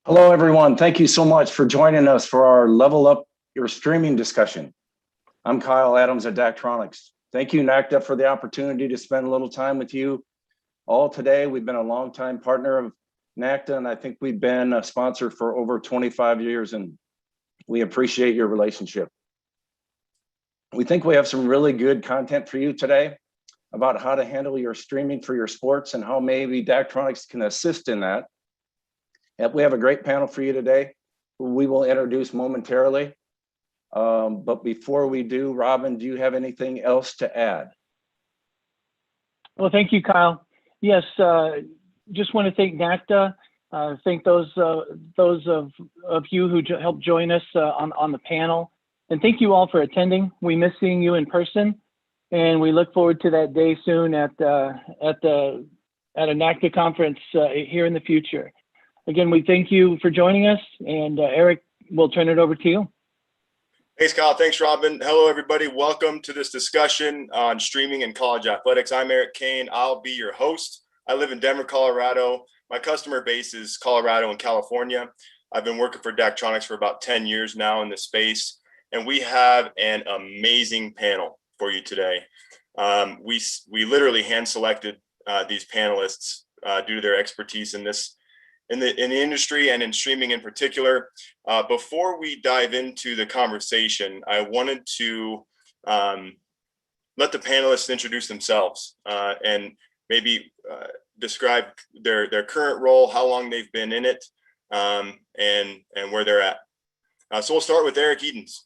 Hello, everyone. Thank you so much for joining us for our Level Up Your Streaming discussion. I'm Kyle Adams at Daktronics. Thank you, NACDA, for the opportunity to spend a little time with you all today. We've been a longtime partner of NACDA, and I think we've been a sponsor for over 25 years, and we appreciate your relationship. We think we have some really good content for you today about how to handle your streaming for your sports and how maybe Daktronics can assist in that. And we have a great panel for you today, who we will introduce momentarily. But before we do, Robin, do you have anything else to add? Well, thank you, Kyle. Yes, just want to thank NACDA. Thank those of you who helped join us on the panel. And thank you all for attending. We miss seeing you in person, and we look forward to that day soon at a NACDA conference here in the future. Again, we thank you for joining us, and Eric, we'll turn it over to you. Thanks, Kyle. Thanks, Robin. Hello, everybody. Welcome to this discussion on streaming and college athletics. I'm Eric Cain. I'll be your host. I live in Denver, Colorado. My customer base is Colorado and California. I've been working for Daktronics for about 10 years now in this space, and we have an amazing panel for you today. We literally hand-selected these panelists due to their expertise in the industry and in streaming in particular. Before we dive into the conversation, I wanted to let the panelists introduce themselves and maybe describe their current role, how long they've been in it, and where they're at. So we'll start with Eric Edens.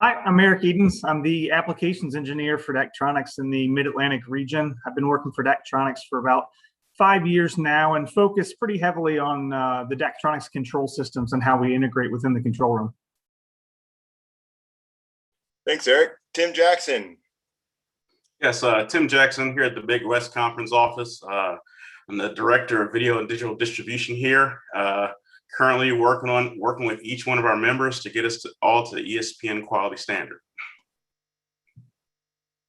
Hi, I'm Eric Edens. I'm the applications engineer for Daktronics in the Mid-Atlantic region. I've been working for Daktronics for about 5 years now and focus pretty heavily on the Daktronics control systems and how we integrate within the control room. Thanks, Eric. Tim Jackson. Yes, Tim Jackson here at the Big West Conference office. I'm the director of video and digital distribution here. Currently working with each one of our members to get us all to the ESPN quality standard.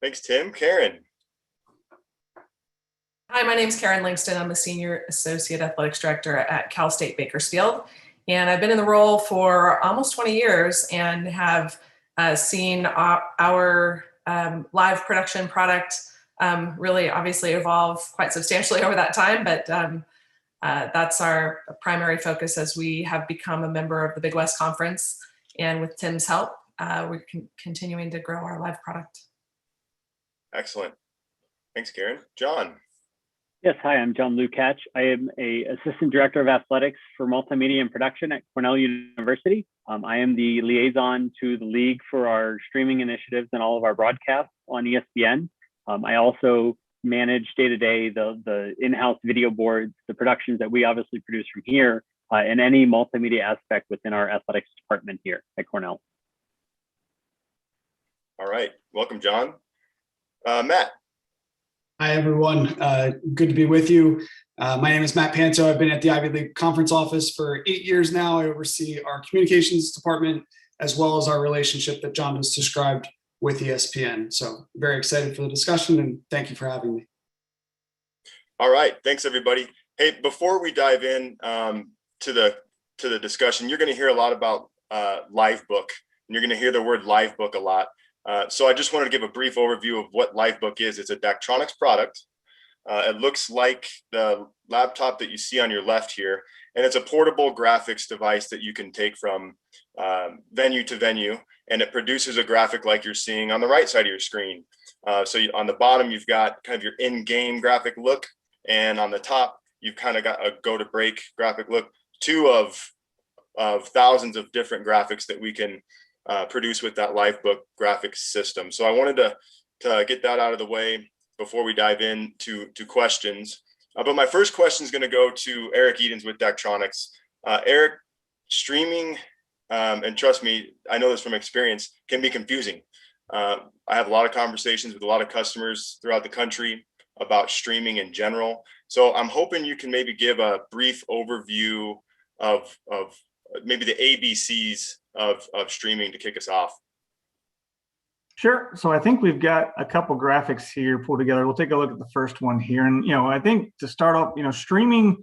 Thanks, Tim. Karen. Hi, my name is Karen Langston. I'm the Senior Associate Athletics Director at Cal State Bakersfield. And I've been in the role for almost 20 years and have seen our live production product really obviously evolve quite substantially over that time. But that's our primary focus as we have become a member of the Big West Conference. And with Tim's help, we're continuing to grow our live product. Excellent. Thanks, Karen. John. Yes, hi, I'm John Lukach. I am an Assistant Director of Athletics for Multimedia and Production at Cornell University. I am the liaison to the league for our streaming initiatives and all of our broadcasts on ESPN. I also manage day-to-day the in-house video boards, the productions that we obviously produce from here, and any multimedia aspect within our athletics department here at Cornell. All right, welcome, John. Matt. Hi, everyone. Good to be with you. My name is Matt Panto. I've been at the Ivy League Conference office for 8 years now. I oversee our communications department, as well as our relationship that John just described with ESPN. So very excited for the discussion, and thank you for having me. All right, thanks, everybody. Hey, before we dive in to the discussion, you're going to hear a lot about Livebook, and you're going to hear the word Livebook a lot. So I just wanted to give a brief overview of what Livebook is. It's a Daktronics product. It looks like the laptop that you see on your left here, and it's a portable graphics device that you can take from venue to venue, and it produces a graphic like you're seeing on the right side of your screen. On the bottom, you've got kind of your in-game graphic look, and on the top, you've kind of got a go-to-break graphic look, two of thousands of different graphics that we can produce with that Livebook graphics system. So I wanted to get that out of the way before we dive into questions. But my first question is going to go to Eric Edens with Daktronics. Eric, streaming, and trust me, I know this from experience, can be confusing. I have a lot of conversations with a lot of customers throughout the country about streaming in general. So I'm hoping you can maybe give a brief overview of maybe the ABCs of streaming to kick us off. Sure. So I think we've got a couple graphics here pulled together. We'll take a look at the first one here. And, I think to start off, streaming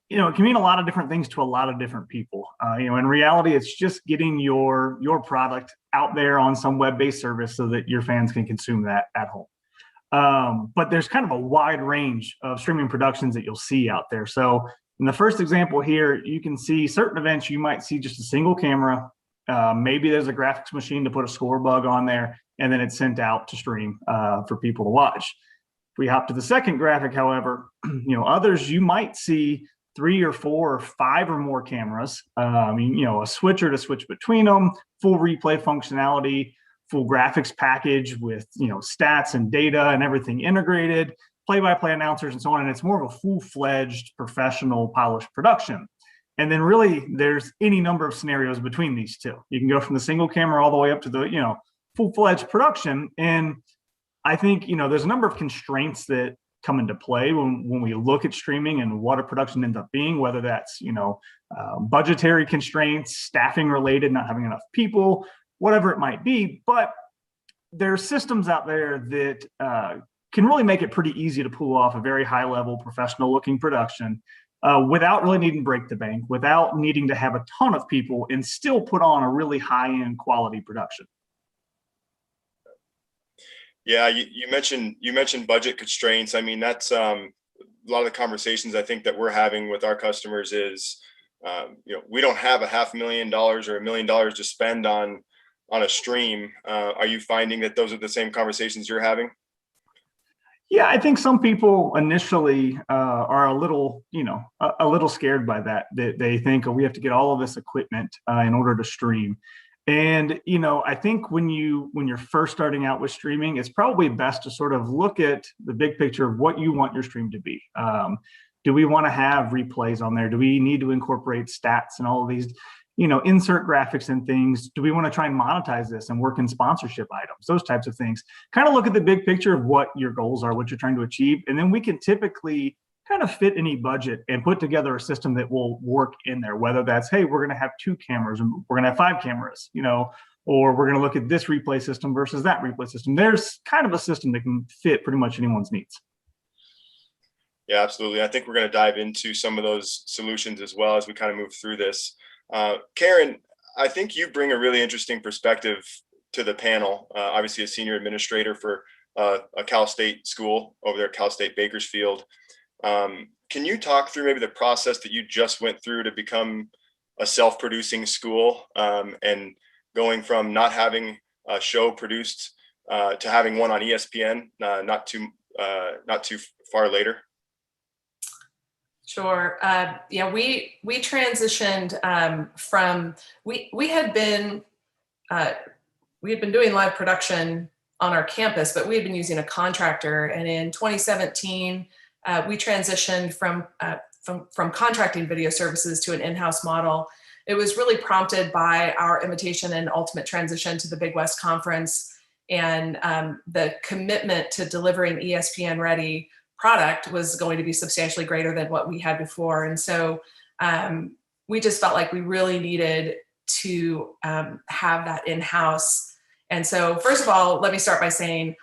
it can mean a lot of different things to a lot of different people. In reality, it's just getting your product out there on some web-based service so that your fans can consume that at home. But there's kind of a wide range of streaming productions that you'll see out there. So in the first example here, you can see certain events you might see just a single camera. Maybe there's a graphics machine to put a score bug on there, and then it's sent out to stream for people to watch. If we hop to the second graphic, however, others you might see 3 or 4 or 5 or more cameras, a switcher to switch between them, full replay functionality, full graphics package with, stats and data and everything integrated, play-by-play announcers and so on. And it's more of a full-fledged professional polished production. And then really there's any number of scenarios between these two. You can go from the single camera all the way up to the, full-fledged production. And I think, there's a number of constraints that come into play when we look at streaming and what a production ends up being, whether that's, budgetary constraints, staffing related, not having enough people, whatever it might be. But there's systems out there that can really make it pretty easy to pull off a very high level professional looking production without really needing to break the bank, without needing to have a ton of people and still put on a really high end quality production. Yeah, you mentioned budget constraints. I mean, that's a lot of the conversations I think that we're having with our customers is, we don't have $500,000 or $1 million to spend on a stream. Are you finding that those are the same conversations you're having? Yeah, I think some people initially are a little scared by that. They think, oh, we have to get all of this equipment in order to stream. And, I think when you're first starting out with streaming, it's probably best to sort of look at the big picture of what you want your stream to be. Do we want to have replays on there? Do we need to incorporate stats and all of these, insert graphics and things? Do we want to try and monetize this and work in sponsorship items, those types of things? Kind of look at the big picture of what your goals are, what you're trying to achieve. And then we can typically kind of fit any budget and put together a system that will work in there, whether that's, hey, we're going to have 2 cameras and we're going to have 5 cameras, or we're going to look at this replay system versus that replay system. There's kind of a system that can fit pretty much anyone's needs. Yeah, absolutely. I think we're going to dive into some of those solutions as well as we kind of move through this. Karen, I think you bring a really interesting perspective to the panel. Obviously a senior administrator for a Cal State school over there at Cal State Bakersfield. Can you talk through maybe the process that you just went through to become a self-producing school, and going from not having a show produced to having one on ESPN not too far later? Sure. Yeah, we transitioned from we had been doing live production on our campus, but we had been using a contractor. And in 2017, we transitioned from contracting video services to an in-house model. It was really prompted by our invitation and ultimate transition to the Big West Conference and the commitment to delivering ESPN-ready product was going to be substantially greater than what we had before. And so we just felt like we really needed to have that in-house. And so first of all, let me start by saying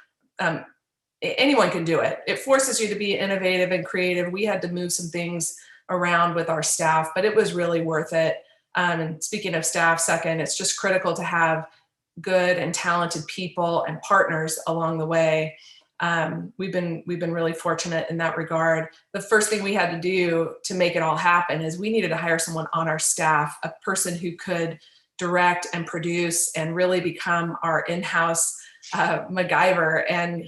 anyone can do it. It forces you to be innovative and creative. We had to move some things around with our staff, but it was really worth it. And speaking of staff, second, it's just critical to have good and talented people and partners along the way. We've been really fortunate in that regard. The first thing we had to do to make it all happen is we needed to hire someone on our staff, a person who could direct and produce and really become our in-house MacGyver. And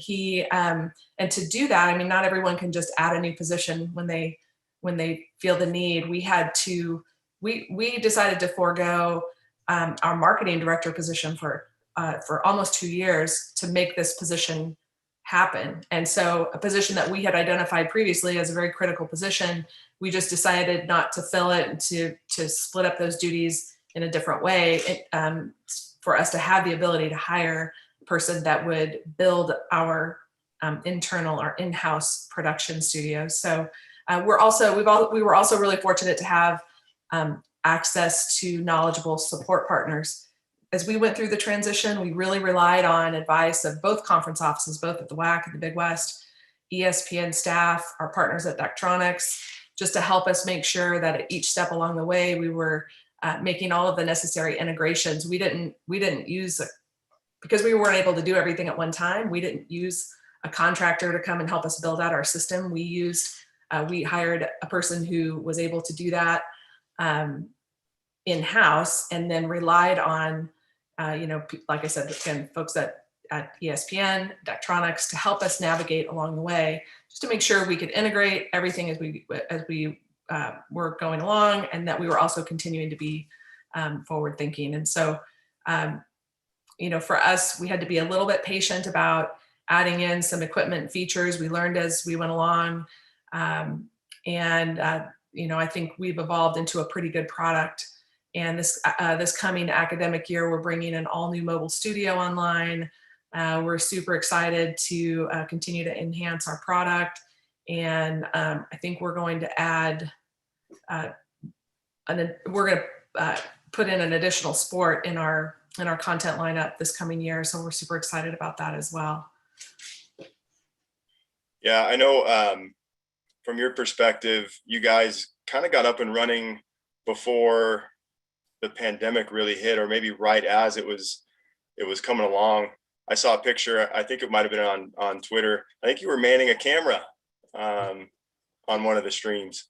and to do that, I mean, not everyone can just add a new position when they feel the need. We decided to forego our marketing director position for almost 2 years to make this position happen. And so a position that we had identified previously as a very critical position, we just decided not to fill it and to split up those duties in a different way for us to have the ability to hire a person that would build our internal or in-house production studios. So we were also really fortunate to have access to knowledgeable support partners. As we went through the transition, we really relied on advice of both conference offices, both at the WAC and the Big West, ESPN staff, our partners at Daktronics, just to help us make sure that at each step along the way, we were making all of the necessary integrations. We didn't use, because we weren't able to do everything at one time, we didn't use a contractor to come and help us build out our system. We hired a person who was able to do that in-house, and then relied on, like I said, again, folks at ESPN, Daktronics, to help us navigate along the way, just to make sure we could integrate everything as we were going along, and that we were also continuing to be forward thinking. And so, for us, we had to be a little bit patient about adding in some equipment features. We learned as we went along. I think we've evolved into a pretty good product. And this coming academic year, we're bringing an all new mobile studio online. We're super excited to continue to enhance our product. And I think we're going to add, we're going to put in an additional sport in our content lineup this coming year. So we're super excited about that as well. Yeah, I know from your perspective, you guys kind of got up and running before the pandemic really hit, or maybe right as it was coming along. I saw a picture, I think it might've been on Twitter. I think you were manning a camera on one of the streams.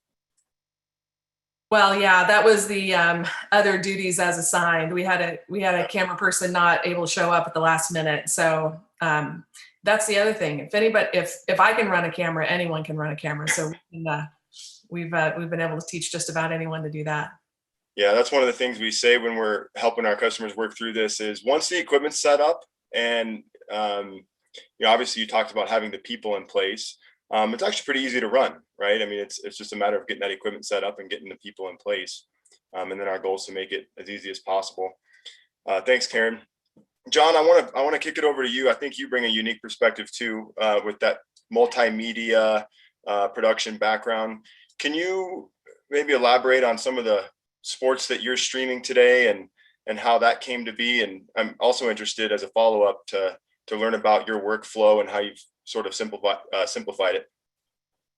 Well, yeah, that was the other duties as assigned. We had a camera person not able to show up at the last minute. So that's the other thing. If I can run a camera, anyone can run a camera. So we've been able to teach just about anyone to do that. Yeah, that's one of the things we say when we're helping our customers work through this is once the equipment's set up, and obviously you talked about having the people in place. It's actually pretty easy to run, right? I mean, it's just a matter of getting that equipment set up and getting the people in place. And then our goal is to make it as easy as possible. Thanks, Karen. John, I want to kick it over to you. I think you bring a unique perspective too, with that multimedia production background. Can you maybe elaborate on some of the sports that you're streaming today and how that came to be? And I'm also interested as a follow-up to learn about your workflow and how you've sort of simplified it.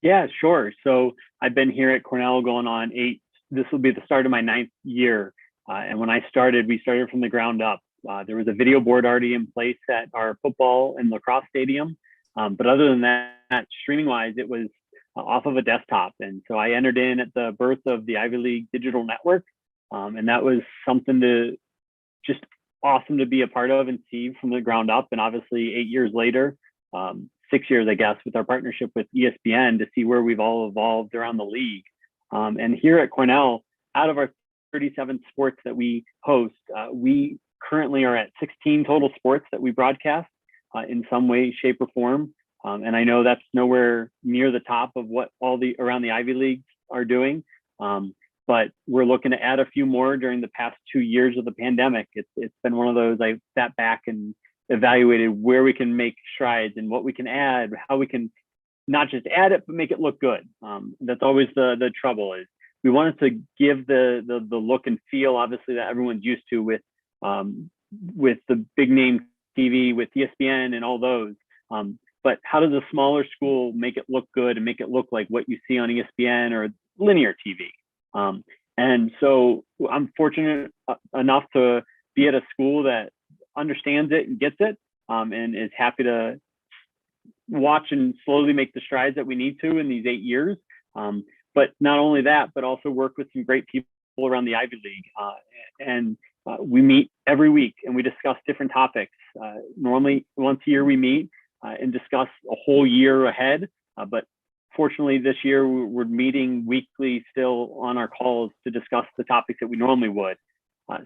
Yeah, sure. So I've been here at Cornell going on 8. This will be the start of my 9th year. And when I started, we started from the ground up. There was a video board already in place at our football and lacrosse stadium. But other than that, streaming wise, it was off of a desktop. And so I entered in at the birth of the Ivy League digital network. And that was something to just awesome to be a part of and see from the ground up. And obviously 8 years later, 6 years, I guess, with our partnership with ESPN to see where we've all evolved around the league. And here at Cornell, out of our 37 sports that we host, we currently are at 16 total sports that we broadcast in some way, shape, or form. And I know that's nowhere near the top of what all the around the Ivy Leagues are doing. But we're looking to add a few more during the past 2 years of the pandemic. It's been one of those, I sat back and evaluated where we can make strides and what we can add, how we can not just add it, but make it look good. That's always the trouble is we wanted to give the look and feel, obviously, that everyone's used to with the big name TV, with ESPN and all those. But how does a smaller school make it look good and make it look like what you see on ESPN or linear TV? And so I'm fortunate enough to be at a school that understands it and gets it, and is happy to watch and slowly make the strides that we need to in these 8 years. But not only that, but also work with some great people around the Ivy League. We meet every week and we discuss different topics. Normally once a year we meet and discuss a whole year ahead. But fortunately this year we're meeting weekly still on our calls to discuss the topics that we normally would.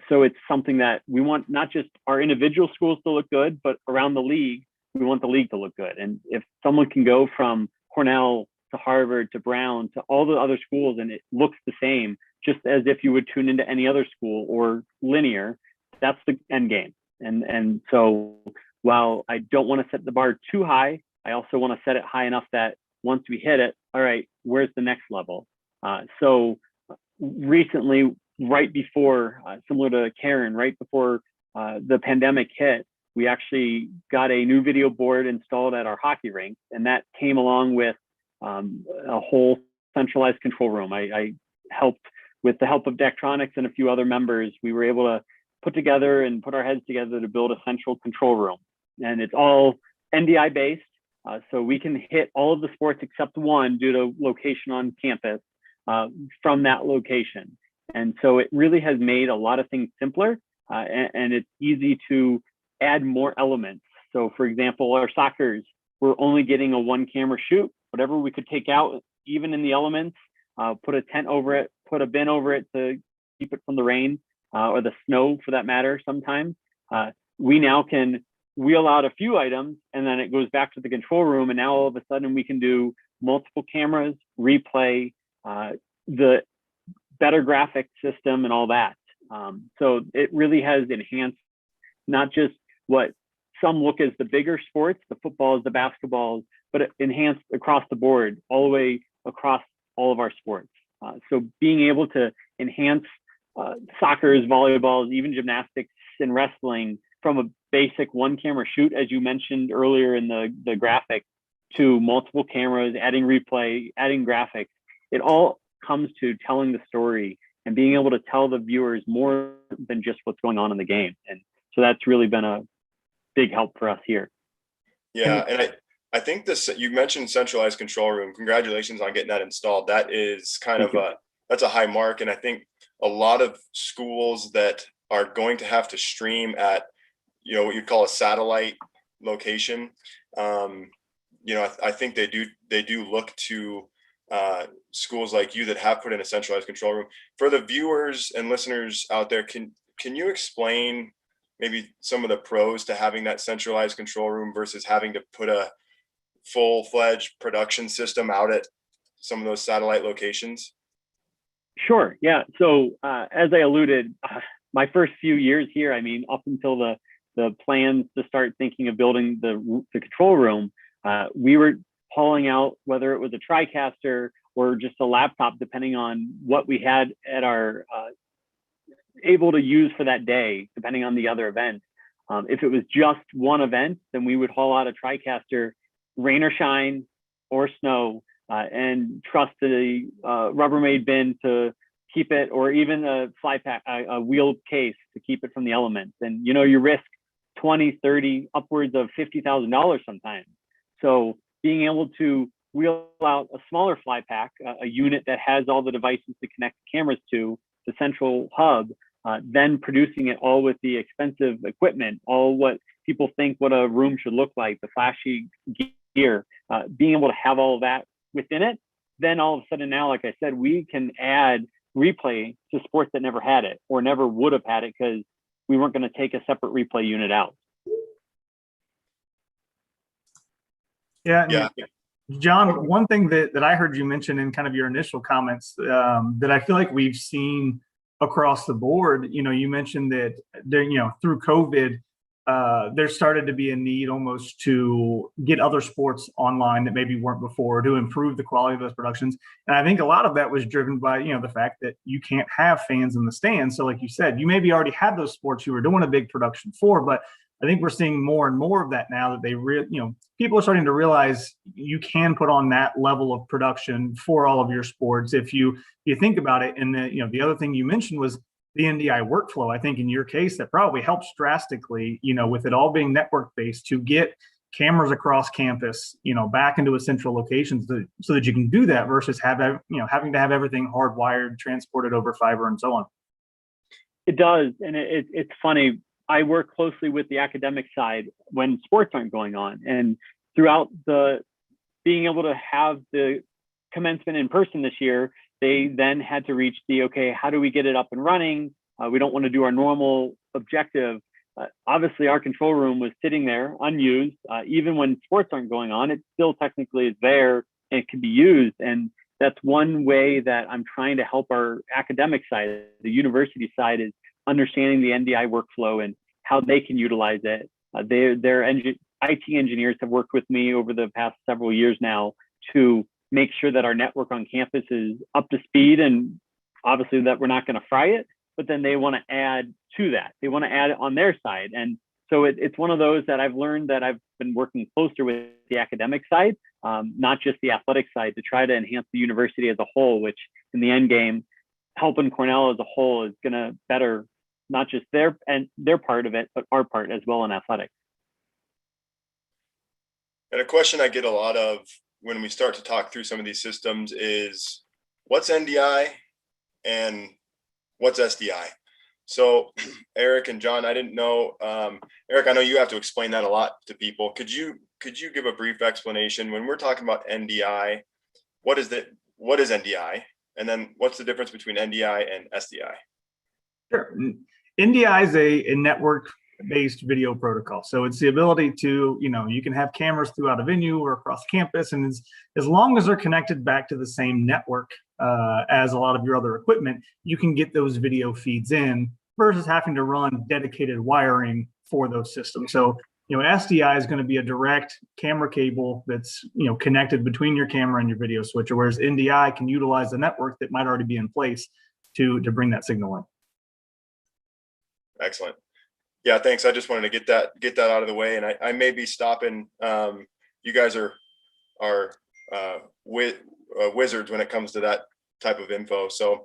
So it's something that we want not just our individual schools to look good, but around the league, we want the league to look good. And if someone can go from Cornell to Harvard to Brown to all the other schools and it looks the same, just as if you would tune into any other school or linear, that's the end game. And so while I don't want to set the bar too high, I also want to set it high enough that once we hit it, all right, where's the next level? So recently, right before, similar to Karen, right before the pandemic hit, we actually got a new video board installed at our hockey rink, and that came along with a whole centralized control room. I helped with the help of Daktronics and a few other members. We were able to put together and put our heads together to build a central control room. And it's all NDI based. So we can hit all of the sports except one due to location on campus from that location. And so it really has made a lot of things simpler, and it's easy to add more elements. So for example, our soccers, we're only getting a one camera shoot. Whatever we could take out, even in the elements, put a tent over it, put a bin over it to keep it from the rain or the snow for that matter sometimes. We now can wheel out a few items and then it goes back to the control room, and now all of a sudden we can do multiple cameras, replay, the better graphic system and all that. So it really has enhanced not just what some look as the bigger sports, the footballs, the basketballs, but it enhanced across the board, all the way across all of our sports. So being able to enhance soccer's, volleyballs, even gymnastics and wrestling from a basic one camera shoot, as you mentioned earlier in the graphic, to multiple cameras, adding replay, adding graphics, it all comes to telling the story and being able to tell the viewers more than just what's going on in the game. And so that's really been a big help for us here. Yeah, and I think this, you mentioned centralized control room. Congratulations on getting that installed. That is kind of that's a high mark. And I think a lot of schools that are going to have to stream at, what you'd call a satellite location, I think they do look to schools like you that have put in a centralized control room. For the viewers and listeners out there, can you explain maybe some of the pros to having that centralized control room versus having to put a full-fledged production system out at some of those satellite locations? Sure. Yeah. So as I alluded, my first few years here, up until the plans to start thinking of building the control room, we were hauling out, whether it was a TriCaster or just a laptop, depending on what we had at our able to use for that day, depending on the other events. If it was just one event, then we would haul out a TriCaster, rain or shine or snow, and trust the Rubbermaid bin to keep it, or even a fly pack, a wheeled case to keep it from the elements. And you risk 20, 30, upwards of $50,000 sometimes. So being able to wheel out a smaller fly pack, a unit that has all the devices to connect the cameras to the central hub, then producing it all with the expensive equipment, all what people think what a room should look like, the flashy gear, being able to have all of that within it, then all of a sudden now, like I said, we can add replay to sports that never had it or never would have had it because we weren't going to take a separate replay unit out. Yeah. John, one thing that I heard you mention in kind of your initial comments that I feel like we've seen across the board, you mentioned that there, through COVID, there started to be a need almost to get other sports online that maybe weren't before, to improve the quality of those productions. And I think a lot of that was driven by, the fact that you can't have fans in the stands. So like you said, you maybe already had those sports you were doing a big production for, but I think we're seeing more and more of that now that they people are starting to realize you can put on that level of production for all of your sports if you think about it. And the other thing you mentioned was the NDI workflow. I think in your case that probably helps drastically, with it all being network based, to get cameras across campus, back into a central location so that you can do that versus having to have everything hardwired, transported over fiber and so on. It does. And it's funny. I work closely with the academic side when sports aren't going on, and throughout being able to have the commencement in person this year, they then had to reach how do we get it up and running? We don't want to do our normal objective. Obviously, our control room was sitting there unused. Even when sports aren't going on, it still technically is there and it can be used. And that's one way that I'm trying to help our academic side, the university side, is understanding the NDI workflow and how they can utilize it. Their IT engineers have worked with me over the past several years now to make sure that our network on campus is up to speed, and obviously that we're not going to fry it, but then they want to add to that. They want to add it on their side. And So it's one of those that I've learned that I've been working closer with the academic side, not just the athletic side, to try to enhance the university as a whole, which in the end game, helping Cornell as a whole is going to better not just their part of it, but our part as well in athletics. And a question I get a lot of when we start to talk through some of these systems is, what's NDI and what's SDI? So Eric and John, I didn't know, Eric, I know you have to explain that a lot to people. Could you give a brief explanation when we're talking about NDI? What is NDI? And then what's the difference between NDI and SDI? Sure. NDI is a network-based video protocol. So it's the ability to, you can have cameras throughout a venue or across campus, and as long as they're connected back to the same network as a lot of your other equipment, you can get those video feeds in versus having to run dedicated wiring for those systems. So, SDI is going to be a direct camera cable that's, connected between your camera and your video switcher, whereas NDI can utilize the network that might already be in place to bring that signal in. Excellent. Yeah, thanks. I just wanted to get that out of the way, and I may be stopping. You guys are wizards when it comes to that type of info. So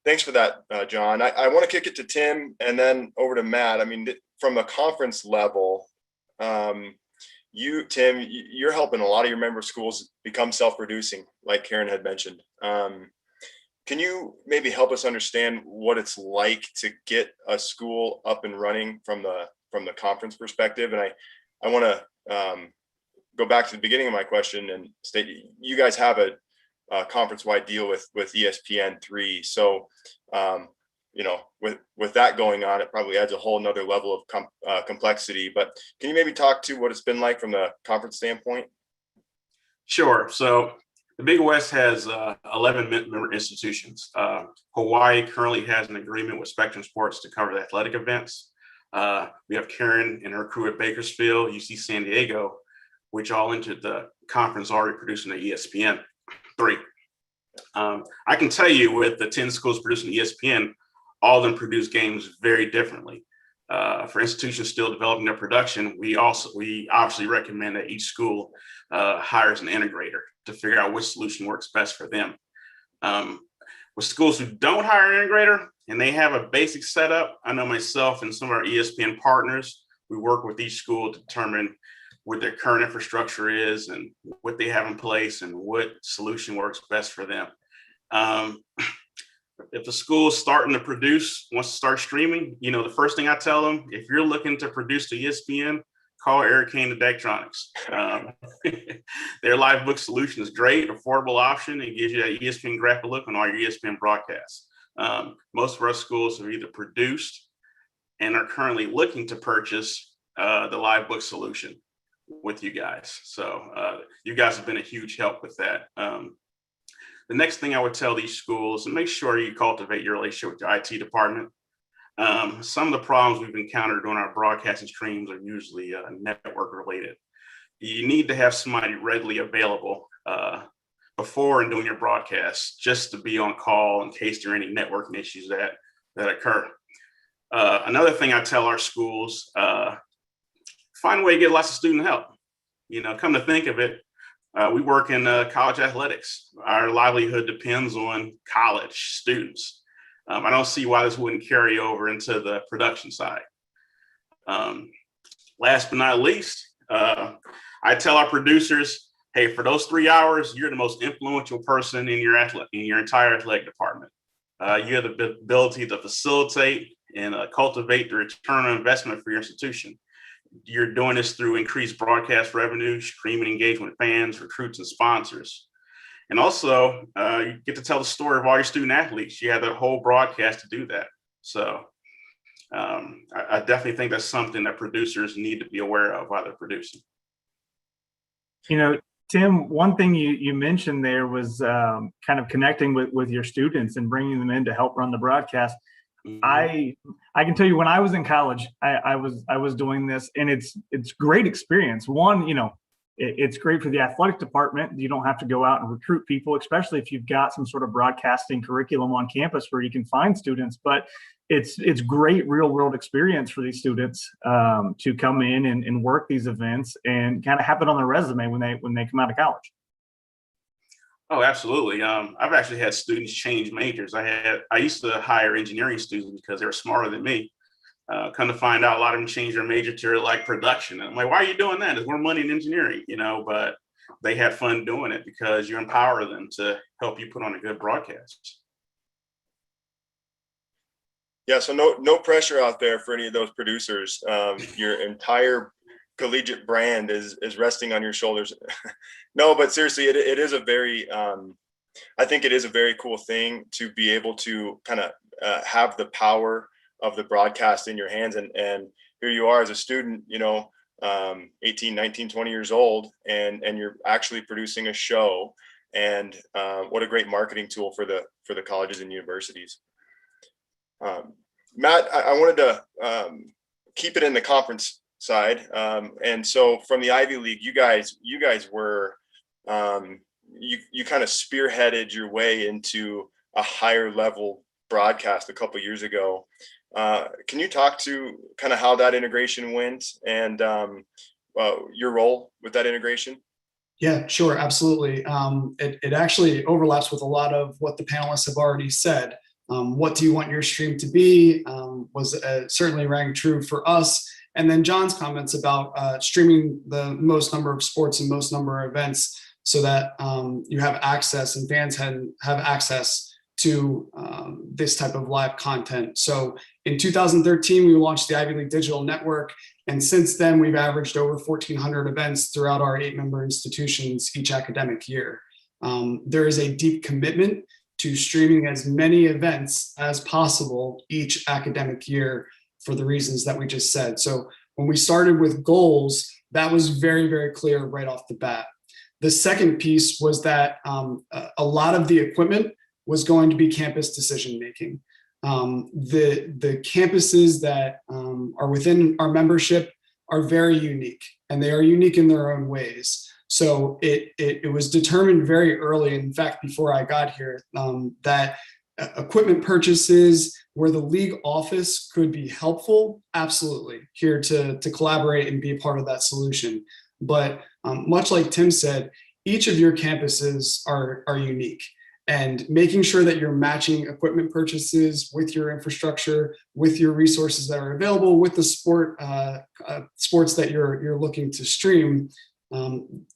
thanks for that, John. I want to kick it to Tim and then over to Matt. I mean, from a conference level, Tim, you're helping a lot of your member schools become self-producing, like Karen had mentioned. Can you maybe help us understand what it's like to get a school up and running from the conference perspective? And I want to go back to the beginning of my question and state you guys have a conference-wide deal with ESPN3. So, with that going on, it probably adds a whole nother level of complexity. But can you maybe talk to what it's been like from the conference standpoint? Sure. So the Big West has 11 member institutions. Hawaii currently has an agreement with Spectrum Sports to cover the athletic events. We have Karen and her crew at Bakersfield, UC San Diego, which all entered the conference already producing the ESPN3. I can tell you with the 10 schools producing ESPN, all of them produce games very differently. For institutions still developing their production, we obviously recommend that each school hires an integrator to figure out which solution works best for them. With schools who don't hire an integrator and they have a basic setup, I know myself and some of our ESPN partners, we work with each school to determine what their current infrastructure is and what they have in place and what solution works best for them. If the school is starting to produce, wants to start streaming, the first thing I tell them, if you're looking to produce to ESPN, call Eric Cain at Daktronics. Their live book solution is great, affordable option. It gives you that ESPN graphic look on all your ESPN broadcasts. Most of our schools have either produced and are currently looking to purchase the live book solution with you guys. So you guys have been a huge help with that. The next thing I would tell these schools is make sure you cultivate your relationship with your IT department. Some of the problems we've encountered on our broadcasting streams are usually network related. You need to have somebody readily available before and during your broadcast just to be on call in case there are any networking issues that occur. Another thing I tell our schools, find a way to get lots of student help. Come to think of it, we work in college athletics. Our livelihood depends on college students. I don't see why this wouldn't carry over into the production side. Last but not least, I tell our producers, hey, for those 3 hours, you're the most influential person in your entire athletic department. You have the ability to facilitate and cultivate the return on investment for your institution. You're doing this through increased broadcast revenue, streaming engagement with fans, recruits, and sponsors. And also, you get to tell the story of all your student athletes. You have that whole broadcast to do that. So I definitely think that's something that producers need to be aware of while they're producing. Tim, one thing you mentioned there was kind of connecting with your students and bringing them in to help run the broadcast. I can tell you when I was in college, I was doing this, and it's great experience. One, it's great for the athletic department. You don't have to go out and recruit people, especially if you've got some sort of broadcasting curriculum on campus where you can find students. But it's great real world experience for these students to come in and work these events and kind of have it on their resume when they come out of college. Oh, absolutely. I've actually had students change majors. I used to hire engineering students because they were smarter than me. Come to find out, a lot of them changed their major to like production. And I'm like, why are you doing that? There's more money in engineering, but they had fun doing it because you empower them to help you put on a good broadcast. Yeah, so no pressure out there for any of those producers. Your entire collegiate brand is resting on your shoulders. No, but seriously, it is a very, I think it is a very cool thing to be able to kind of have the power of the broadcast in your hands. And here you are as a student, 18, 19, 20 years old, and you're actually producing a show. And what a great marketing tool for the colleges and universities. Matt, I wanted to keep it in the conference side. And so from the Ivy League, you guys were, you kind of spearheaded your way into a higher level broadcast a couple years ago. Can you talk to kind of how that integration went and your role with that integration? Yeah, sure. Absolutely. It actually overlaps with a lot of what the panelists have already said. What do you want your stream to be was certainly rang true for us. And then John's comments about streaming the most number of sports and most number of events so that you have access and fans have access to this type of live content. So in 2013, we launched the Ivy League Digital Network. And since then, we've averaged over 1,400 events throughout our 8-member institutions each academic year. There is a deep commitment to streaming as many events as possible each academic year for the reasons that we just said. So when we started with goals, that was very, very clear right off the bat. The second piece was that a lot of the equipment was going to be campus decision-making. The campuses that are within our membership are very unique, and they are unique in their own ways. So it was determined very early, in fact, before I got here, that equipment purchases where the league office could be helpful, absolutely, here to collaborate and be a part of that solution. But much like Tim said, each of your campuses are unique. And making sure that you're matching equipment purchases with your infrastructure, with your resources that are available, with the sports that you're looking to stream,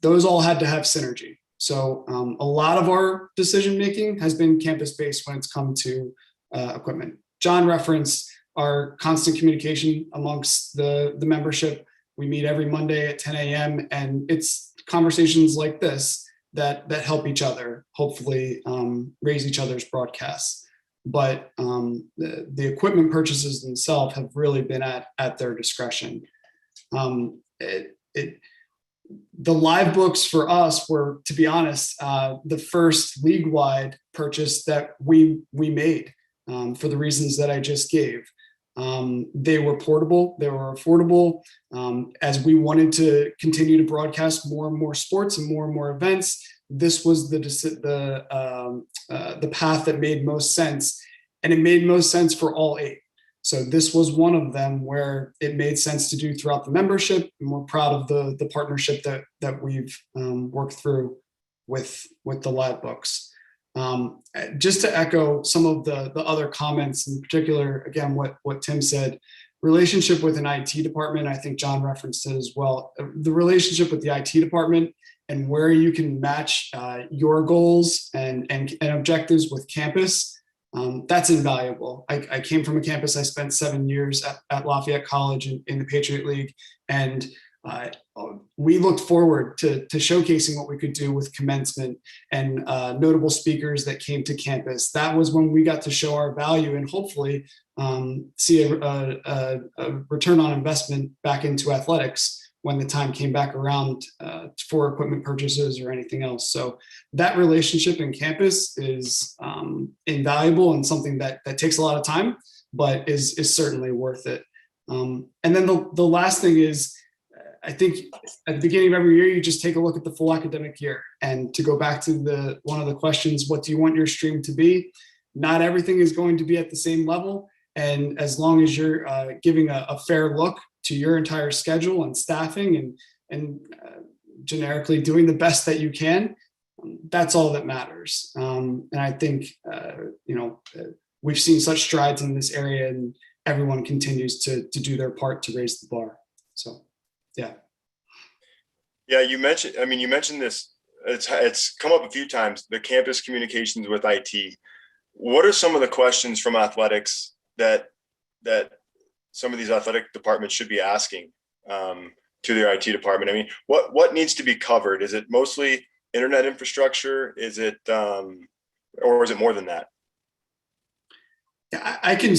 those all had to have synergy. So a lot of our decision making has been campus-based when it's come to equipment. John referenced our constant communication amongst the membership. We meet every Monday at 10 a.m. and it's conversations like this that help each other, hopefully raise each other's broadcasts. But the equipment purchases themselves have really been at their discretion. The live books for us were, to be honest, the first league-wide purchase that we made for the reasons that I just gave. They were portable, they were affordable. As we wanted to continue to broadcast more and more sports and more events, this was the path that made most sense, and it made most sense for all 8. So this was one of them where it made sense to do throughout the membership, and we're proud of the partnership that we've worked through with the live books. Just to echo some of the other comments, in particular, again, what Tim said, relationship with an IT department, I think John referenced it as well. The relationship with the IT department and where you can match your goals and objectives with campus, that's invaluable. I came from a campus, I spent 7 years at Lafayette College in the Patriot League, and we looked forward to showcasing what we could do with commencement and notable speakers that came to campus. That was when we got to show our value and hopefully see a return on investment back into athletics when the time came back around for equipment purchases or anything else. So that relationship in campus is invaluable and something that takes a lot of time, but is certainly worth it. And then the last thing is, I think at the beginning of every year, you just take a look at the full academic year. And to go back to one of the questions, what do you want your stream to be? Not everything is going to be at the same level. And as long as you're giving a fair look to your entire schedule and staffing and generically doing the best that you can, that's all that matters. And I think, we've seen such strides in this area, and everyone continues to do their part to raise the bar. So, yeah. Yeah, you mentioned this, it's come up a few times, the campus communications with IT. What are some of the questions from athletics that some of these athletic departments should be asking to their IT department? I mean, what needs to be covered? Is it mostly internet infrastructure? Is it, or is it more than that? Yeah, I can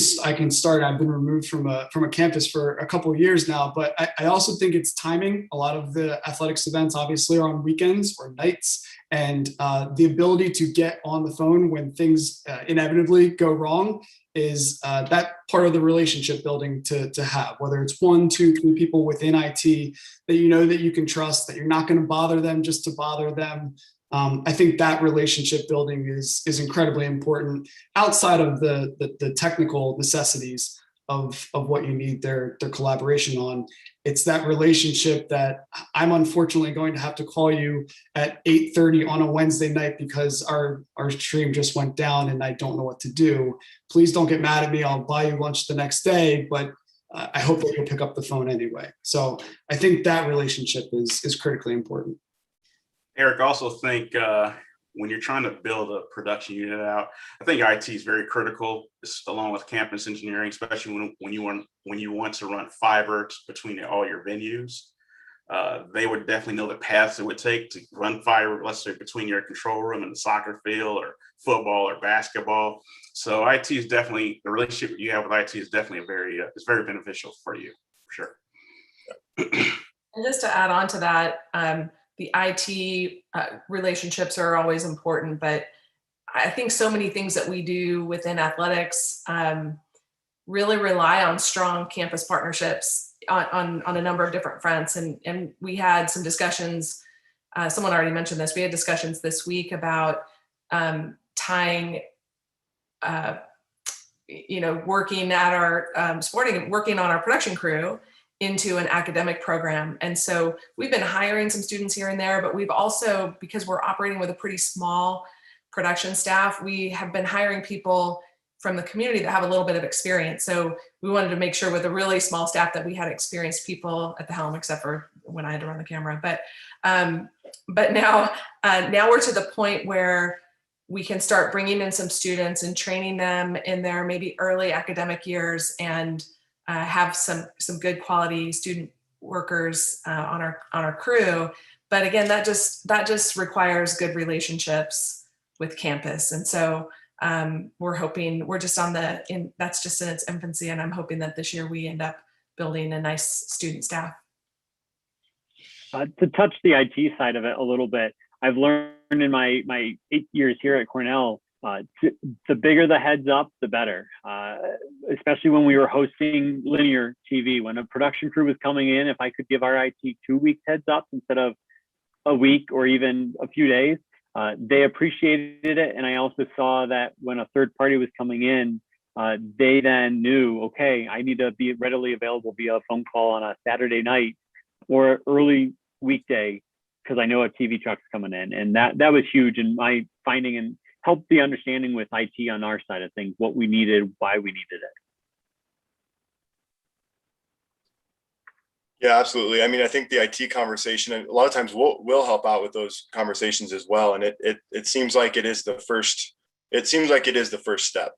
start. I've been removed from a campus for a couple of years now, but I also think it's timing. A lot of the athletics events obviously are on weekends or nights, and the ability to get on the phone when things inevitably go wrong is that part of the relationship building to have, whether it's 1, 2, 3 people within IT that you know that you can trust, that you're not going to bother them just to bother them. I think that relationship building is incredibly important outside of the technical necessities of what you need their collaboration on. It's that relationship that I'm unfortunately going to have to call you at 8:30 on a Wednesday night because our stream just went down and I don't know what to do. Please don't get mad at me. I'll buy you lunch the next day, but I hope that you'll pick up the phone anyway. So I think that relationship is critically important. Eric, I also think when you're trying to build a production unit out, I think IT is very critical, along with campus engineering, especially when you want to run fiber between all your venues. They would definitely know the paths it would take to run fiber, let's say between your control room and the soccer field or football or basketball. So IT is definitely, the relationship you have with IT is definitely it's very beneficial for you, for sure. And just to add on to that, the IT relationships are always important, but I think so many things that we do within athletics really rely on strong campus partnerships on a number of different fronts. And we had some discussions, someone already mentioned this, we had discussions this week about tying, working at our working on our production crew into an academic program. And so we've been hiring some students here and there, but we've also, because we're operating with a pretty small production staff, we have been hiring people from the community that have a little bit of experience. So we wanted to make sure with a really small staff that we had experienced people at the helm, except for when I had to run the camera. But now we're to the point where we can start bringing in some students and training them in their maybe early academic years and have some good quality student workers on our crew. But again, that just requires good relationships with campus. And so we're just that's just in its infancy. And I'm hoping that this year we end up building a nice student staff. To touch the IT side of it a little bit, I've learned in my 8 years here at Cornell, the bigger the heads up, the better. Especially when we were hosting linear TV, when a production crew was coming in, if I could give our IT 2 weeks heads up instead of a week or even a few days, they appreciated it. And I also saw that when a third party was coming in, they then knew, okay, I need to be readily available via a phone call on a Saturday night or early weekday because I know a TV truck's coming in. And that was huge in my finding and helped the understanding with IT on our side of things, what we needed, why we needed it. Yeah, absolutely. I mean, I think the IT conversation, a lot of times we'll help out with those conversations as well. And it seems like it is the first step.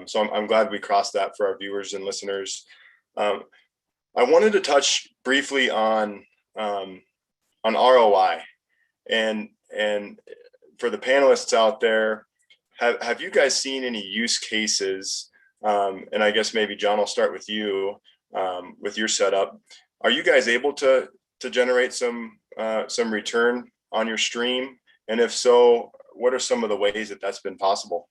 So I'm glad we crossed that for our viewers and listeners. I wanted to touch briefly on ROI and for the panelists out there, have you guys seen any use cases? And I guess maybe John, I'll start with you with your setup. Are you guys able to generate some return on your stream? And if so, what are some of the ways that that's been possible?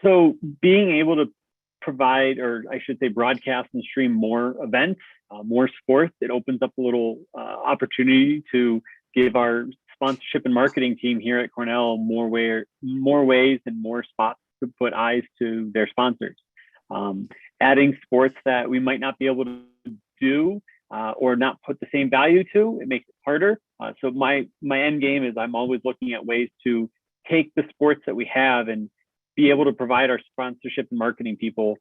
So being able to provide, or I should say broadcast and stream more events, more sports. It opens up a little opportunity to give our sponsorship and marketing team here at Cornell more ways and more spots to put eyes to their sponsors. Adding sports that we might not be able to do or not put the same value to, it makes it harder. So my end game is I'm always looking at ways to take the sports that we have and be able to provide our sponsorship and marketing people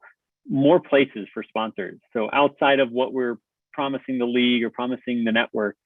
more places for sponsors. So outside of what we're promising the league or promising the network,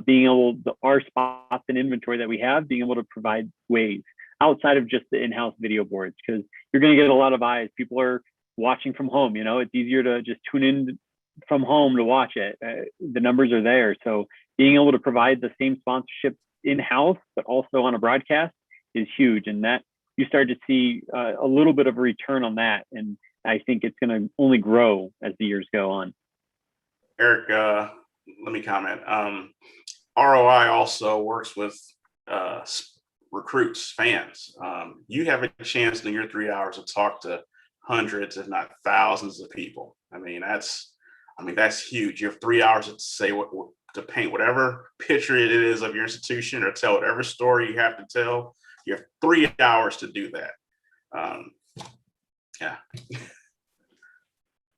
being able to, our spots and inventory that we have, being able to provide ways outside of just the in-house video boards, because you're going to get a lot of eyes. People are watching from home. You know, it's easier to just tune in from home to watch it. The numbers are there. So being able to provide the same sponsorship in-house, but also on a broadcast is huge. And that you start to see a little bit of a return on that. And I think it's going to only grow as the years go on. Eric, let me comment. ROI also works with recruits, fans. You have a chance in your 3 hours to talk to hundreds, if not thousands of people. I mean, that's huge. You have 3 hours to say to paint whatever picture it is of your institution or tell whatever story you have to tell. You have 3 hours to do that. Yeah.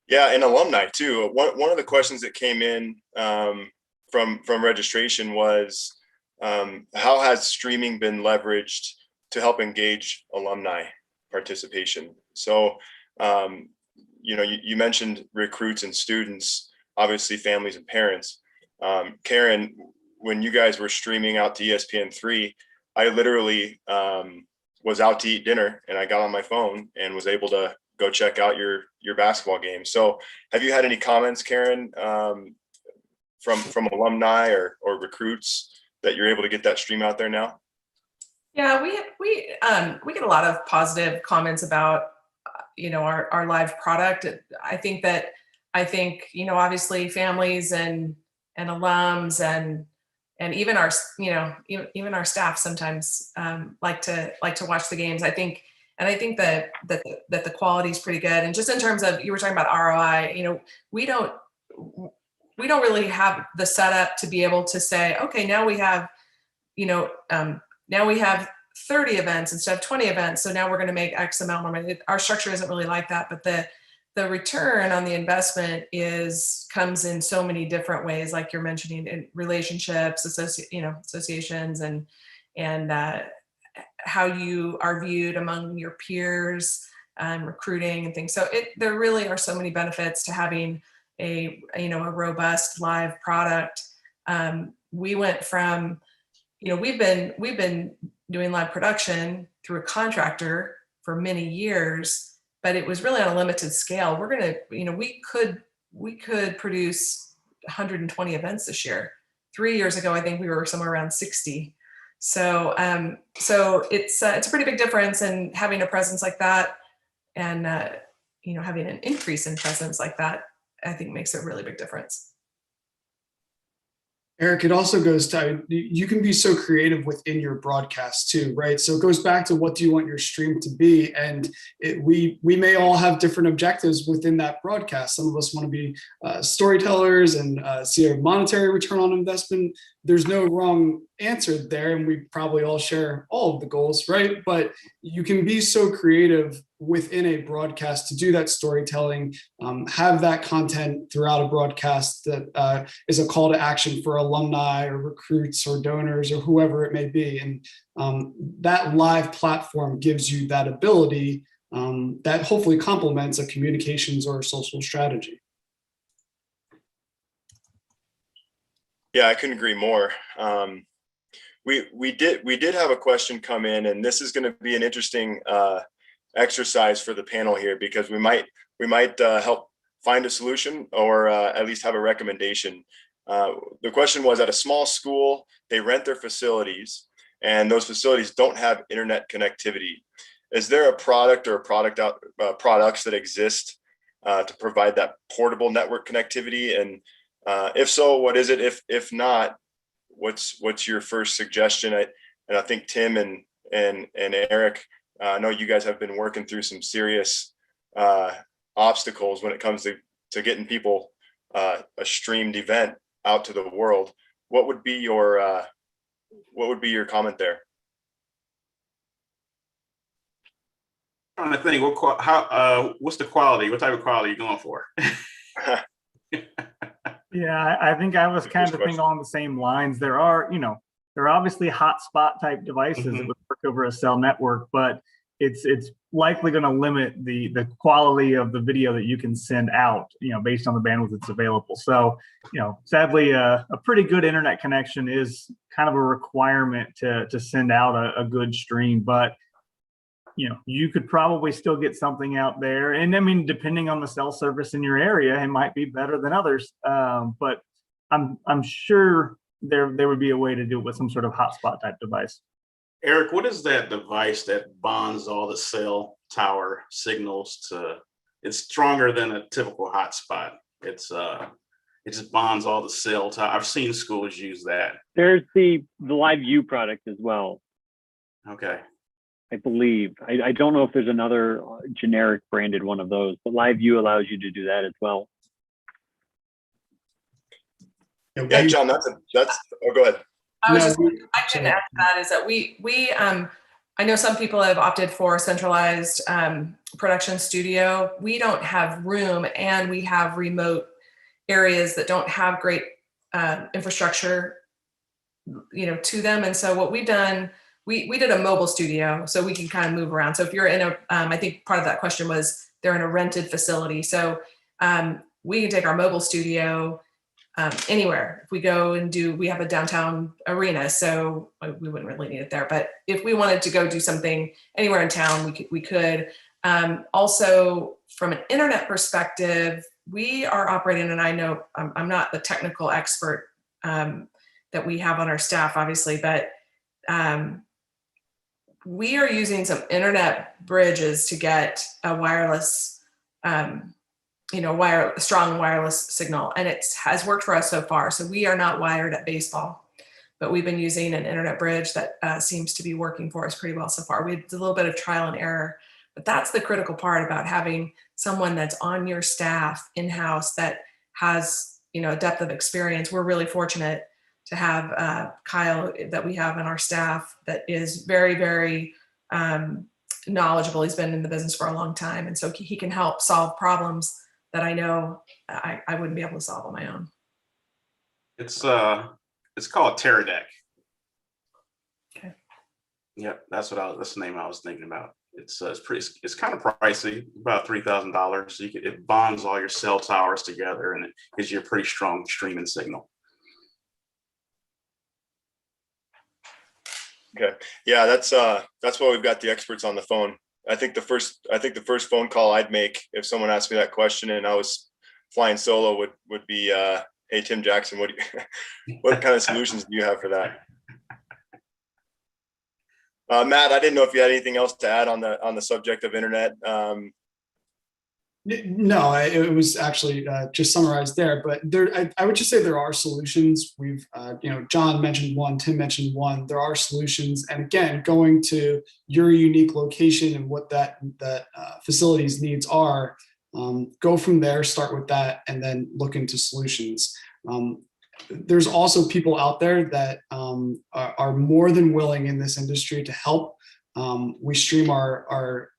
Yeah, and alumni too. One of the questions that came in from registration was how has streaming been leveraged to help engage alumni participation? So, you mentioned recruits and students, obviously families and parents. Karen, when you guys were streaming out to ESPN3, I literally was out to eat dinner and I got on my phone and was able to go check out your basketball game. So have you had any comments, Karen, from alumni or recruits that you're able to get that stream out there now? Yeah, we get a lot of positive comments about our live product. I think obviously families and alums and even our even our staff sometimes like to watch the games. I think that the quality is pretty good. And just in terms of, you were talking about ROI, we don't really have the setup to be able to say, okay, now we have 30 events instead of 20 events. So now we're going to make X amount more money. Our structure isn't really like that, but the return on the investment comes in so many different ways, like you're mentioning, in relationships, associations, and how you are viewed among your peers, recruiting and things. So there really are so many benefits to having a robust live product. We went from, we've been doing live production through a contractor for many years, but it was really on a limited scale. We're going to, we could produce 120 events this year. 3 years ago, I think we were somewhere around 60. So it's a pretty big difference, and having a presence like that and, having an increase in presence like that, I think makes a really big difference. Eric, it also goes to, you can be so creative within your broadcast too, right? So it goes back to, what do you want your stream to be? And we may all have different objectives within that broadcast. Some of us want to be storytellers and see a monetary return on investment. There's no wrong answer there, and we probably all share all of the goals, right? But you can be so creative within a broadcast to do that storytelling, have that content throughout a broadcast that is a call to action for alumni or recruits or donors or whoever it may be. And that live platform gives you that ability that hopefully complements a communications or a social strategy. Yeah, I couldn't agree more. We did have a question come in, and this is going to be an interesting exercise for the panel here, because we might help find a solution, or at least have a recommendation. The question was, at a small school, they rent their facilities, and those facilities don't have internet connectivity. Is there a product or products that exist to provide that portable network connectivity? And if so, what is it? If not, what's your first suggestion? And I think Tim and Eric, I know you guys have been working through some serious obstacles when it comes to getting people a streamed event out to the world. What would be your comment there? Trying to think, what's the quality? What type of quality are you going for? Yeah, I think I was kind of thinking along the same lines. There are obviously hotspot type devices that would work over a cell network, but it's likely going to limit the quality of the video that you can send out, based on the bandwidth that's available. So, sadly, a pretty good internet connection is kind of a requirement to send out a good stream. But you could probably still get something out there. And I mean, depending on the cell service in your area, it might be better than others. But I'm sure there would be a way to do it with some sort of hotspot type device. Eric, what is that device that bonds all the cell tower signals to? It's stronger than a typical hotspot. It just bonds all the cell tower. I've seen schools use that. There's the Live View product as well, Okay. I believe. I don't know if there's another generic branded one of those, but Live View allows you to do that as well. Yeah, John, that's oh, go ahead. I can add to that is that we I know some people have opted for centralized production studio. We don't have room, and we have remote areas that don't have great infrastructure, to them. And so what we've done, we did a mobile studio so we can kind of move around. So if you're in a, I think part of that question was they're in a rented facility. So we can take our mobile studio anywhere. If we go and we have a downtown arena, so we wouldn't really need it there. But if we wanted to go do something anywhere in town, we could. Also, from an internet perspective, we are operating, and I know I'm not the technical expert that we have on our staff, obviously, but we are using some internet bridges to get a wireless, strong wireless signal, and it has worked for us so far. So we are not wired at baseball, but we've been using an internet bridge that seems to be working for us pretty well so far. We did a little bit of trial and error, but that's the critical part about having someone that's on your staff in-house that has, a depth of experience. We're really fortunate to have Kyle that we have in our staff that is very, very knowledgeable. He's been in the business for a long time, and so he can help solve problems that I know I wouldn't be able to solve on my own. It's called Teradek. Okay. Yep, that's the name I was thinking about. It's it's kind of pricey, about $3,000. So it bonds all your cell towers together, and it gives you a pretty strong streaming signal. Okay, yeah, that's why we've got the experts on the phone. I think the first phone call I'd make if someone asked me that question and I was flying solo would be, hey, Tim Jackson, what kind of solutions do you have for that? Matt, I didn't know if you had anything else to add on the subject of internet. No, it was actually just summarized there, but I would just say there are solutions. We've, John mentioned one, Tim mentioned one. There are solutions, and again, going to your unique location and what that facility's needs are, go from there, start with that, and then look into solutions. There's also people out there that are more than willing in this industry to help. We stream our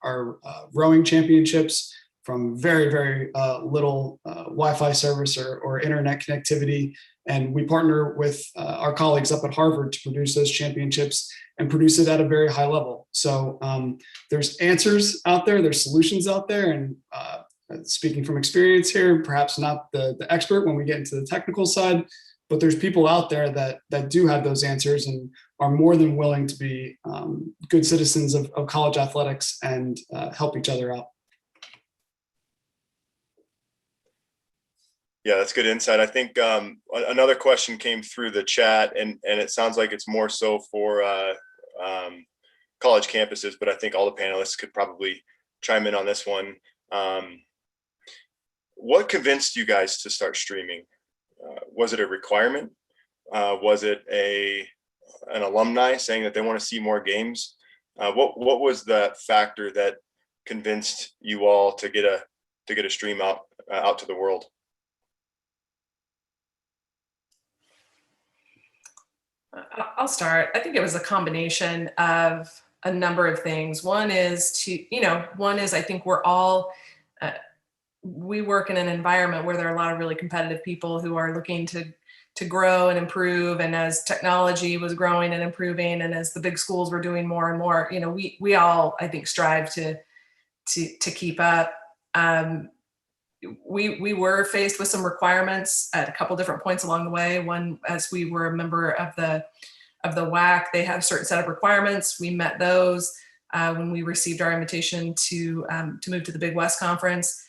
rowing championships from very, very little Wi-Fi service or internet connectivity. And we partner with our colleagues up at Harvard to produce those championships and produce it at a very high level. So there's answers out there, there's solutions out there. And speaking from experience here, perhaps not the expert when we get into the technical side, but there's people out there that do have those answers and are more than willing to be good citizens of college athletics and help each other out. Yeah, that's good insight. I think another question came through the chat, and it sounds like it's more so for college campuses, but I think all the panelists could probably chime in on this one. What convinced you guys to start streaming? Was it a requirement? Was it an alumni saying that they want to see more games? What was that factor that convinced you all to get get a stream out to the world? I'll start. I think it was a combination of a number of things. One is I think we're all, we work in an environment where there are a lot of really competitive people who are looking to grow and improve. And as technology was growing and improving, and as the big schools were doing more and more, we all, I think, strive to keep up. We were faced with some requirements at a couple different points along the way. One, as we were a member of the WAC, they have a certain set of requirements. We met those when we received our invitation to move to the Big West Conference.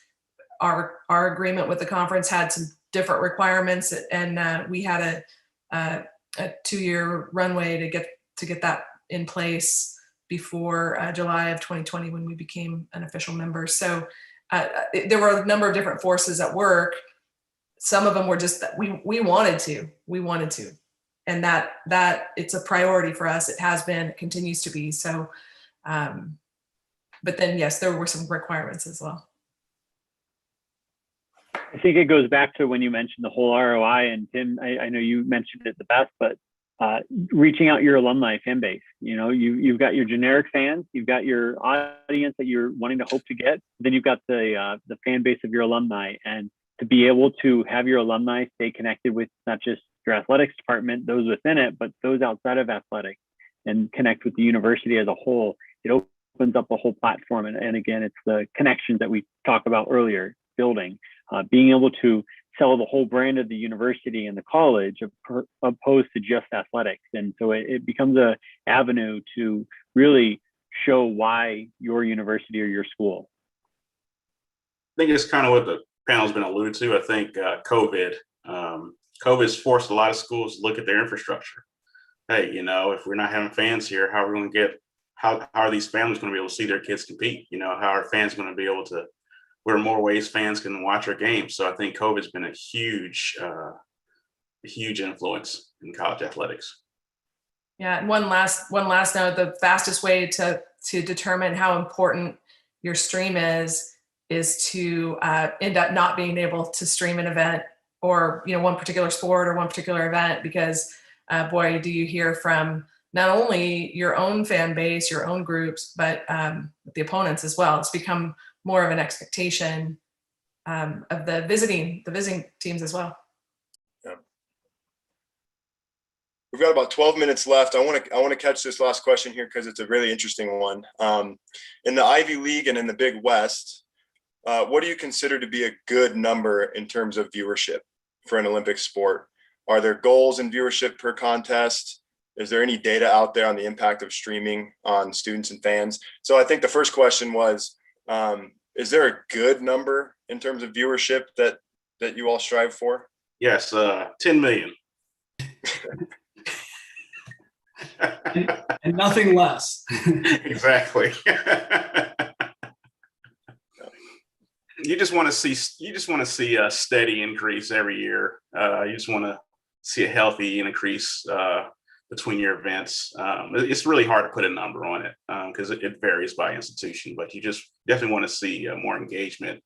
Our agreement with the conference had some different requirements, and we had a 2-year runway to get that in place before July of 2020, when we became an official member. So there were a number of different forces at work. Some of them were just that we wanted to, and that it's a priority for us. It has been, it continues to be. So, but then yes, there were some requirements as well. I think it goes back to when you mentioned the whole ROI, and Tim, I know you mentioned it the best, but reaching out your alumni fan base. You've got your generic fans, you've got your audience that you're wanting to hope to get, then you've got the fan base of your alumni, and to be able to have your alumni stay connected with not just your athletics department, those within it, but those outside of athletics, and connect with the university as a whole. It opens up the whole platform, and again, it's the connections that we talked about earlier, building, being able to sell the whole brand of the university and the college opposed to just athletics. And so it becomes an avenue to really show why your university or your school. I think it's kind of what the panel's been alluded to. I think COVID's forced a lot of schools to look at their infrastructure. Hey, if we're not having fans here, how are we going to how are these families going to be able to see their kids compete? How are fans going to be able to, where more ways fans can watch our games? So I think COVID's been a huge influence in college athletics. Yeah, and one last note: the fastest way to determine how important your stream is to end up not being able to stream an event, or one particular sport or one particular event, because boy, do you hear from not only your own fan base, your own groups, but the opponents as well. It's become more of an expectation of the visiting teams as well. Yeah. We've got about 12 minutes left. I want to catch this last question here because it's a really interesting one. In the Ivy League and in the Big West, what do you consider to be a good number in terms of viewership for an Olympic sport? Are there goals in viewership per contest? Is there any data out there on the impact of streaming on students and fans? So I think the first question was, is there a good number in terms of viewership that you all strive for? Yes, 10 million. And nothing less. Exactly. You just want to see a steady increase every year. You just want to see a healthy increase between your events. It's really hard to put a number on it because it varies by institution, but you just definitely want to see more engagement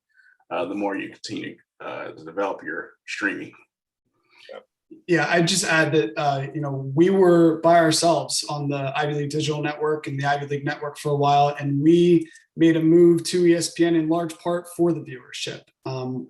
the more you continue to develop your streaming. Yeah, I'd just add that, we were by ourselves on the Ivy League Digital Network and the Ivy League Network for a while, and we made a move to ESPN in large part for the viewership.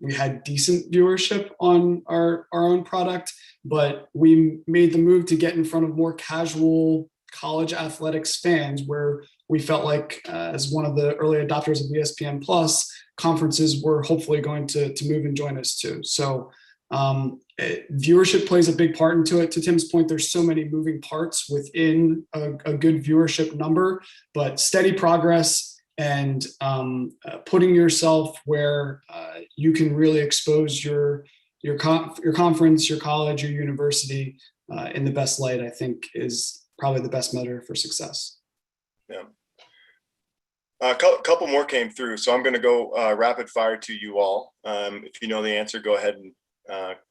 We had decent viewership on our own product, but we made the move to get in front of more casual college athletics fans, where we felt like as one of the early adopters of ESPN Plus, conferences were hopefully going to move and join us too. So viewership plays a big part into it. To Tim's point, there's so many moving parts within a good viewership number, but steady progress and putting yourself where you can really expose your conference, your college, your university in the best light, I think is probably the best measure for success. Yeah. A couple more came through, so I'm going to go rapid fire to you all. If you know the answer, go ahead and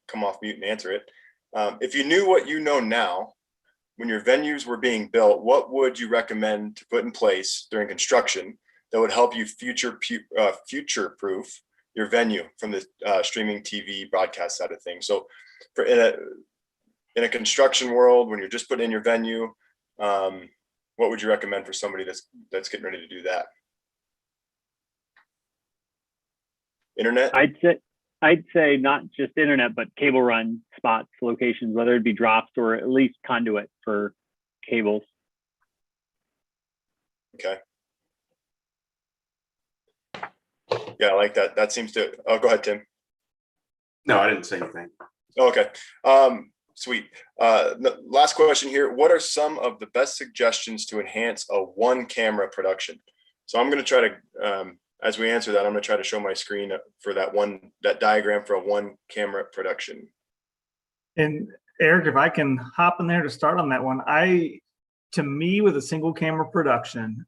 come off mute and answer it. If you knew what you know now, when your venues were being built, what would you recommend to put in place during construction that would help you future-proof venue from the streaming TV broadcast side of things. So for in a construction world, when you're just putting in your venue, what would you recommend for somebody that's getting ready to do that? Internet? I'd say not just internet, but cable run spots, locations, whether it be drops or at least conduit for cables. Okay. Yeah, I like that. That seems to, oh, go ahead, Tim. No, I didn't say anything. Okay. Sweet. Last question here. What are some of the best suggestions to enhance a one camera production? So I'm going to try to, as we answer that, I'm going to try to show my screen for that diagram for a one camera production. And Eric, if I can hop in there to start on that one, to me, with a single camera production,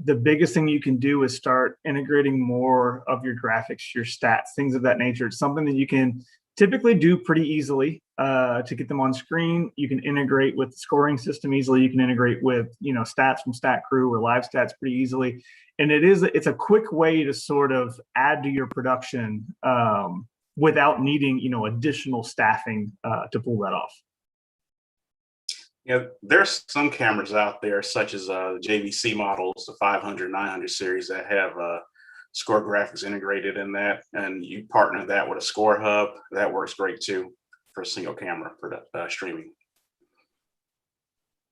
the biggest thing you can do is start integrating more of your graphics, your stats, things of that nature. It's something that you can typically do pretty easily to get them on screen. You can integrate with the scoring system easily. You can integrate with, stats from Stat Crew or live stats pretty easily. And it's a quick way to sort of add to your production without needing, additional staffing to pull that off. Yeah, there's some cameras out there, such as the JVC models, the 500, 900 series, that have score graphics integrated in that, and you partner that with a score hub. That works great too for single camera streaming.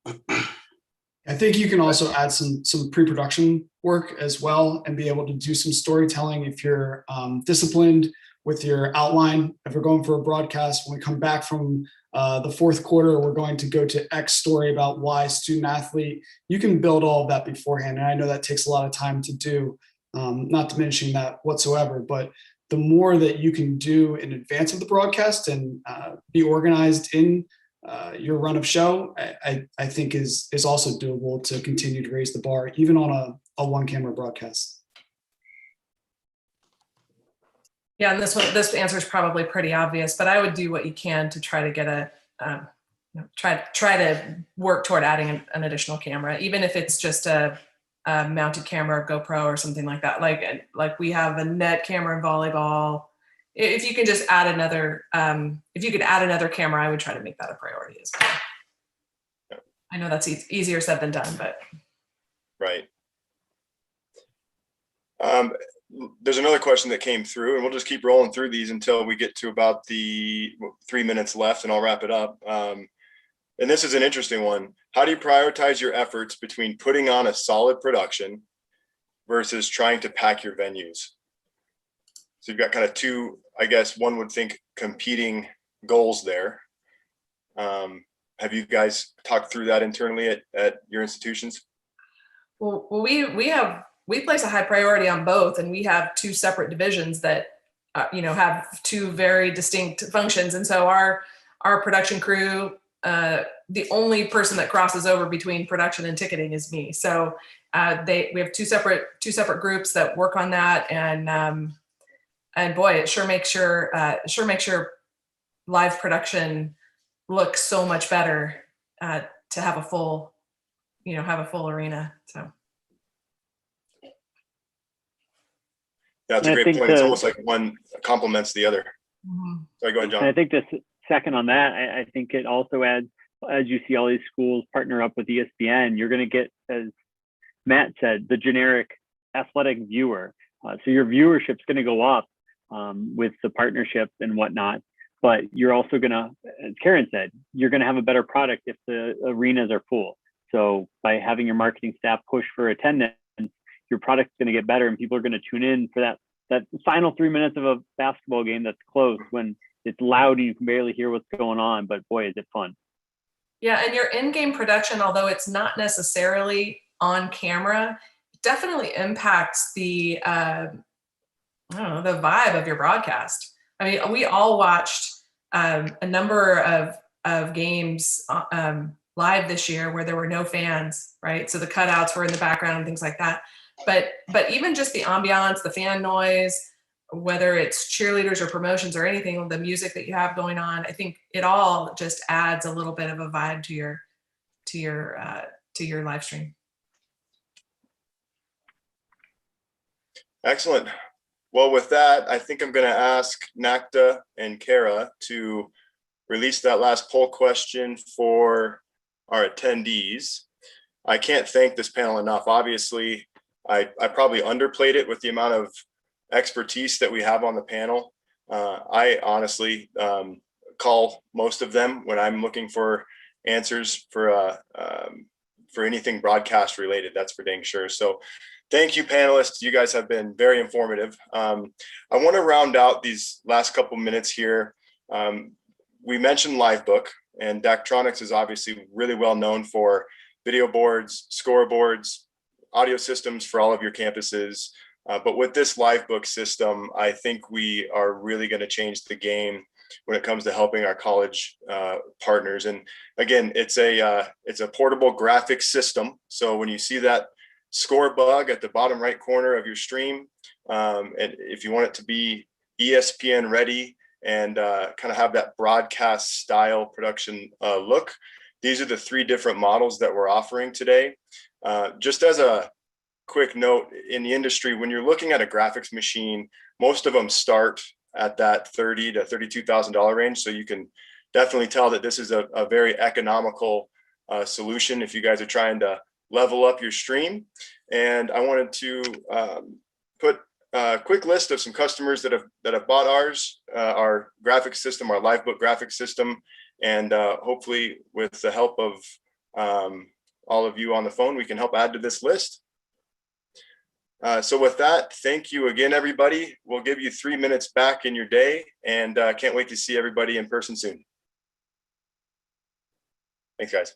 I think you can also add some pre-production work as well and be able to do some storytelling if you're disciplined with your outline. If we're going for a broadcast, when we come back from the fourth quarter, we're going to go to X story about Y student athlete. You can build all of that beforehand. And I know that takes a lot of time to do, not diminishing that whatsoever, but the more that you can do in advance of the broadcast and be organized in your run of show, I think is also doable to continue to raise the bar, even on a one camera broadcast. Yeah, and this answer is probably pretty obvious, but I would do what you can to try to get try to work toward adding an additional camera, even if it's just a mounted camera, GoPro or something like that. Like we have a net camera in volleyball. If you can just add another, if you could add another camera, I would try to make that a priority as well. I know that's easier said than done, but. Right. There's another question that came through, and we'll just keep rolling through these until we get to about the 3 minutes left, and I'll wrap it up. And this is an interesting one. How do you prioritize your efforts between putting on a solid production versus trying to pack your venues? So you've got kind of two, I guess one would think, competing goals there. Have you guys talked through that internally at your institutions? Well, we place a high priority on both, and we have two separate divisions that have two very distinct functions. And so our production crew, the only person that crosses over between production and ticketing is me. So we have two separate groups that work on that, and boy, it sure makes your live production look so much better to have a full arena. So. Yeah, that's a great point. It's almost like one complements the other. Mm-hmm. Sorry, go ahead, John. And I think this second on that, I think it also adds, as you see all these schools partner up with ESPN, you're going to get, as Matt said, the generic athletic viewer. So your viewership's going to go up with the partnership and whatnot. But you're also going to, as Karen said, you're going to have a better product if the arenas are full. So by having your marketing staff push for attendance, your product's going to get better, and people are going to tune in for that final 3 minutes of a basketball game that's close when it's loud and you can barely hear what's going on, but boy, is it fun. Yeah, and your in-game production, although it's not necessarily on camera, definitely impacts the the vibe of your broadcast. I mean, we all watched a number of games live this year where there were no fans, right? So the cutouts were in the background and things like that. But even just the ambiance, the fan noise, whether it's cheerleaders or promotions or anything, the music that you have going on, I think it all just adds a little bit of a vibe to your live stream. Excellent. Well, with that, I think I'm going to ask NACDA and Kara to release that last poll question for our attendees. I can't thank this panel enough. Obviously, I probably underplayed it with the amount of expertise that we have on the panel. I honestly call most of them when I'm looking for answers for anything broadcast related. That's for dang sure. So thank you, panelists. You guys have been very informative. I want to round out these last couple minutes here. We mentioned Livebook, and Daktronics is obviously really well known for video boards, scoreboards, audio systems for all of your campuses. But with this Livebook system, I think we are really going to change the game when it comes to helping our college partners. And again, it's a portable graphics system. So when you see that score bug at the bottom right corner of your stream, and if you want it to be ESPN ready and kind of have that broadcast style production look, these are the 3 different models that we're offering today. Just as a quick note, in the industry, when you're looking at a graphics machine, most of them start at that $30,000 to $32,000 range. So you can definitely tell that this is a very economical solution if you guys are trying to level up your stream. And I wanted to put a quick list of some customers that have bought ours, our graphics system, our Livebook graphics system, and hopefully with the help of all of you on the phone, we can help add to this list. So with that, thank you again, everybody. We'll give you 3 minutes back in your day, and can't wait to see everybody in person soon. Thanks, guys.